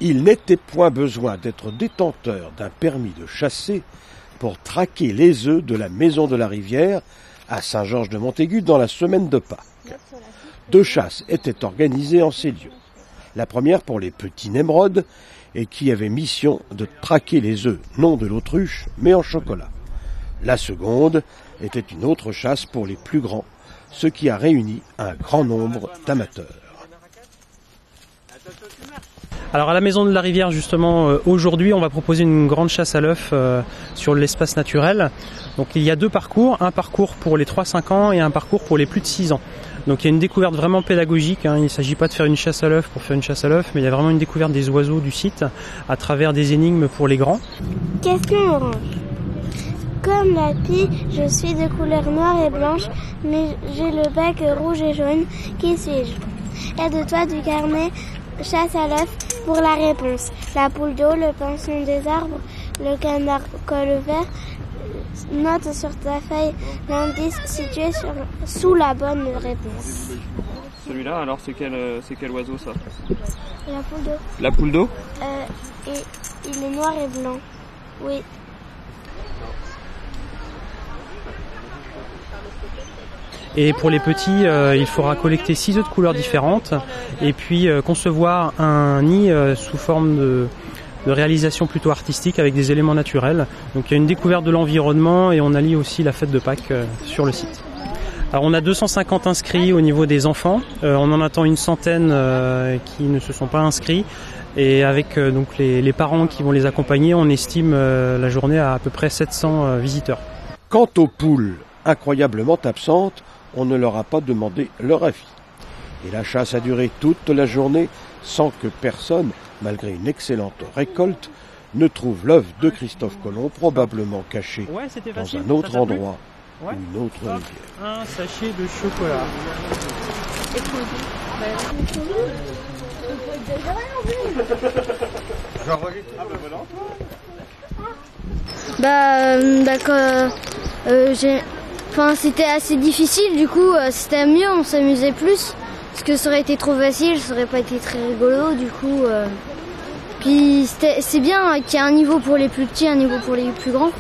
Il n'était point besoin d'être détenteur d'un permis de chasser pour traquer les œufs de la Maison de la Rivière à Saint-Georges-de-Montaigu dans la semaine de Pâques. 2 chasses étaient organisées en ces lieux. La première pour les petits Nemrod et qui avait mission de traquer les œufs, non de l'autruche, mais en chocolat. La seconde était une autre chasse pour les plus grands, ce qui a réuni un grand nombre d'amateurs. Alors à la Maison de la Rivière, justement, aujourd'hui, on va proposer une grande chasse à l'œuf sur l'espace naturel. Donc il y a 2 parcours, un parcours pour les 3-5 ans et un parcours pour les plus de 6 ans. Donc il y a une découverte vraiment pédagogique, hein. Il ne s'agit pas de faire une chasse à l'œuf pour faire une chasse à l'œuf, mais il y a vraiment une découverte des oiseaux du site à travers des énigmes pour les grands. Question orange. Comme la pie, je suis de couleur noire et blanche, mais j'ai le bec rouge et jaune. Qui suis-je? Aide-toi du carnet chasse à l'œuf pour la réponse. La poule d'eau, le pinson des arbres, le canard col vert. Note sur ta feuille l'indice situé sous la bonne réponse. Celui-là, alors c'est quel oiseau ça? La poule d'eau. La poule d'eau? Et il est noir et blanc. Oui. Et pour les petits, il faudra collecter 6 œufs de couleurs différentes et puis concevoir un nid sous forme de réalisation plutôt artistique avec des éléments naturels. Donc il y a une découverte de l'environnement et on allie aussi la fête de Pâques sur le site. Alors on a 250 inscrits au niveau des enfants, on en attend une centaine qui ne se sont pas inscrits et avec donc les parents qui vont les accompagner, on estime la journée à peu près 700 visiteurs. Quant aux poules incroyablement absentes, on ne leur a pas demandé leur avis. Et la chasse a duré toute la journée sans que personne, malgré une excellente récolte, ne trouve l'œuf de Christophe Colomb probablement caché dans un autre endroit ou une autre rivière. Un sachet de chocolat. C'était assez difficile, du coup c'était mieux, on s'amusait plus. Parce que ça aurait été trop facile, ça aurait pas été très rigolo, du coup. Puis c'est bien qu'il y ait un niveau pour les plus petits, un niveau pour les plus grands.